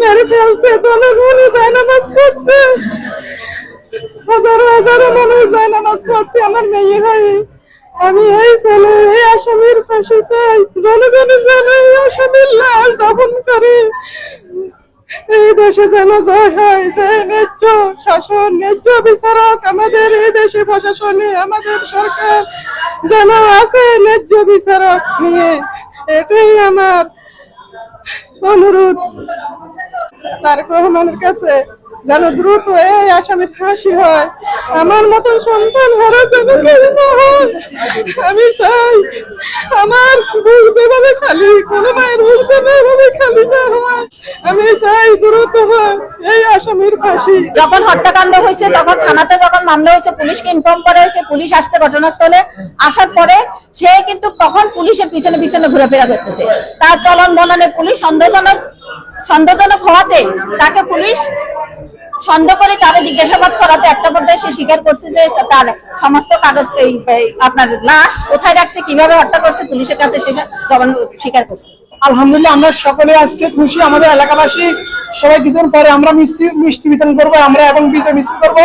মেরে ফেলছে, জনগণে জায়নামাজ পড়ছে, হাজারো হাজারো মানুষ জায়নামাজ পড়ছে আমার মেয়ে হয়ে। আমি এই ছেলে এই আসামির ফাঁসি চাই, জনগণের যেন এই আসামির লাশ দফন করে এই দেশে যেন জয় হয়, যে ন্যায্য শাসন ন্যায্য বিচারক আমাদের এই দেশে প্রশাসনে আমাদের সরকার যেন আছে ন্যায্য বিচারক নিয়ে, এটাই আমার অনুরোধ তারেক রহমানের কাছে, যেন দ্রুত এই আসামির ফাঁসি হয়, আমার মতন সন্তান হারা যেন কেউ না হয়। আমি চাই আমার বুক যেভাবে খালি, কোনো মায়ের বুক যেভাবে খালি না হয়, আমি চাই দ্রুত হয় এই আসামির ফাঁসি। যখন হত্যাকাণ্ড হয়েছে তখন থানাতে যখন মামলা হয়েছে, পুলিশকে ইনফর্ম করা হয়েছে, পুলিশ আসছে ঘটনাস্থলে, আসার পরে সে কিন্তু তখন পুলিশের পিছনে পিছনে ঘোরাফেরা করতেছে। তার চলন বলনে পুলিশ সন্দেহজনক হওয়াতে তাকে পুলিশ সন্দেহ করে তারে জিজ্ঞাসাবাদ করাতে একটা পর্যায়ে সে স্বীকার করছে যে তার সমস্ত কাগজ আপনার লাশ কোথায় রাখছে, কিভাবে হত্যা করছে, পুলিশের কাছে সে জবান স্বীকার করছে। আলহামদুলিল্লাহ আমরা সকলে আজকে খুশি, আমাদের এলাকাবাসী সবাই কিছুক্ষণ পরে আমরা মিষ্টি বিতরণ করবো আমরা এবং বিজয় মিছিল করবো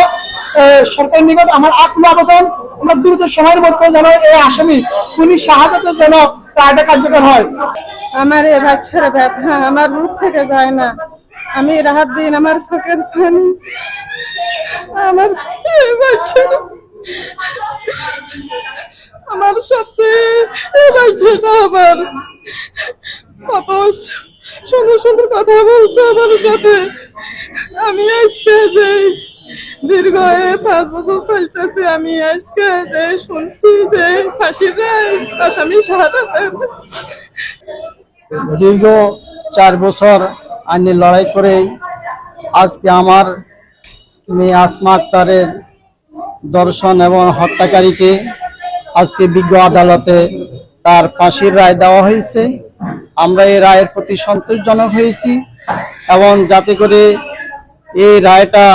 সরকারের নিকট। আমার আত্মা আবেদন, আমরা দ্রুত সময়ের মধ্যে যেন এই আসামি খুনি শাহাদাতের যেন রায়টা কার্যকর হয়। আমার এ বাচ্চার ব্যথা আমার মুখ থেকে যায় না, আমি রাত দিন আমার চোখের পানি, আমার বাচ্চার, আমার সবচেয়ে বাচ্চাটা আমার কত সুন্দর সুন্দর কথা বলতো আমার সাথে। আমি আজকে যে দীর্ঘ 5 বছর চলতেছে, আমি আজকে যে শুনছি যে ফাঁসি দেয় আসামি শাহাদাতের। দীর্ঘ 4 বছর আইনি লড়াই করে আজকে আমার মেয়ে আসমা আক্তারের ধর্ষণ এবং হত্যাকারীকে আজকে বিজ্ঞ আদালতে তার ফাঁসির রায় দেওয়া হয়েছে। আমরা এই রায়ের প্রতি সন্তোষজনক হয়েছি এবং যাতে করে এই রায়টা,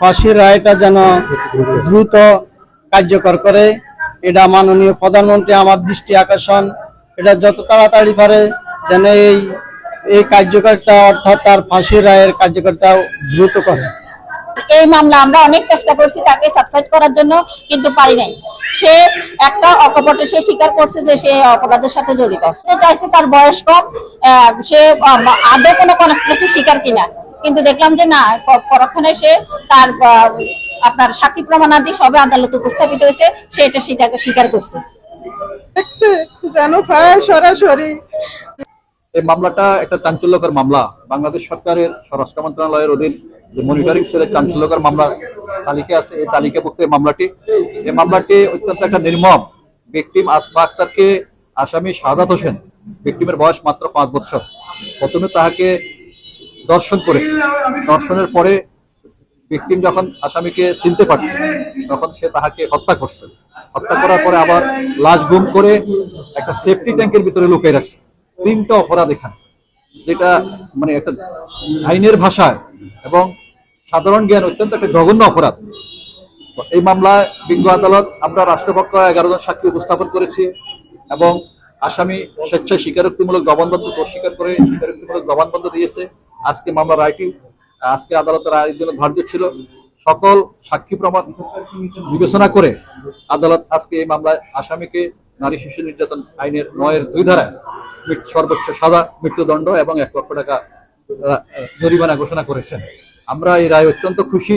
ফাঁসির রায়টা যেন দ্রুত কার্যকর করে, এটা মাননীয় প্রধানমন্ত্রী আমার দৃষ্টি আকর্ষণ, এটা যত তাড়াতাড়ি পারে যেন এই কার্যকরটা অর্থাৎ তার ফাঁসির রায়ের কার্যকরটা দ্রুত করে। এই মামলা আমরা অনেক চেষ্টা করছি তাকে সাবসাইড করার জন্য, কিন্তু পারি নাই। সে একটা অকপটে সে স্বীকার করছে যে সে অপরাধের সাথে জড়িত। চাইছে তার বয়স কম, সে আদৌ কোনো কনস্পিরেসি স্বীকার কিনা, কিন্তু দেখলাম যে না, পরক্ষণে সে তার আপনার সাক্ষী প্রমাণাদি সবে আদালতে উপস্থাপিত হয়েছে, সে এটা স্বীকার করছে। যেন পায় সরাসরি। এই মামলাটা একটা চাঞ্চল্যকর মামলা। বাংলাদেশ সরকারের স্বরাষ্ট্র মন্ত্রণালয়ের অধীন যে মনিটরিং সেলের চাঞ্চল্যকর মামলা তালিকা আছে, এই তালিকাভুক্ত এই মামলাটি অত্যন্ত একটা নির্মম। ভিকটিম আসমা আক্তারকে আসামি শাহাদাত হোসেন, ভিকটিমের বয়স মাত্র 5 বছর, প্রথমে তাহাকে ধর্ষণ করেছে। ধর্ষণের পরে ভিকটিম যখন আসামিকে চিনতে পারছে তখন সে তাহাকে হত্যা করছে। হত্যা করার পরে আবার লাশ গুম করে একটা সেফটি ট্যাঙ্কের ভিতরে লুকিয়ে রাখছে। 3টা অপরাধ এখানে, যেটা মানে একটা আইনের ভাষায় এবং সাধারণ জ্ঞান অত্যন্ত একটা জঘন্য অপরাধ। এই মামলায় বিজ্ঞ আদালত, আমরা রাষ্ট্রপক্ষ 11 জন সাক্ষী উপস্থাপন করেছি এবং আসামি স্বেচ্ছায় স্বীকারোক্তিমূলক জবানবন্দি অস্বীকার করে স্বীকারোক্তিমূলক জবানবন্দি দিয়েছে। আজকে মামলা রায়টি আজকে আদালতের রায়ের জন্য ধার্য ছিল। সকল সাক্ষী প্রমাণ বিবেচনা করে আদালত আজকে এই মামলায় আসামিকে নারী শিশু নির্যাতন আইনের 9-2 ধারায় সর্বোচ্চ সাজা, মৃত্যুদণ্ড এবং 1 লক্ষ টাকা জরিমানা ঘোষণা করেছেন। আমরা এই রায় অত্যন্ত খুশি।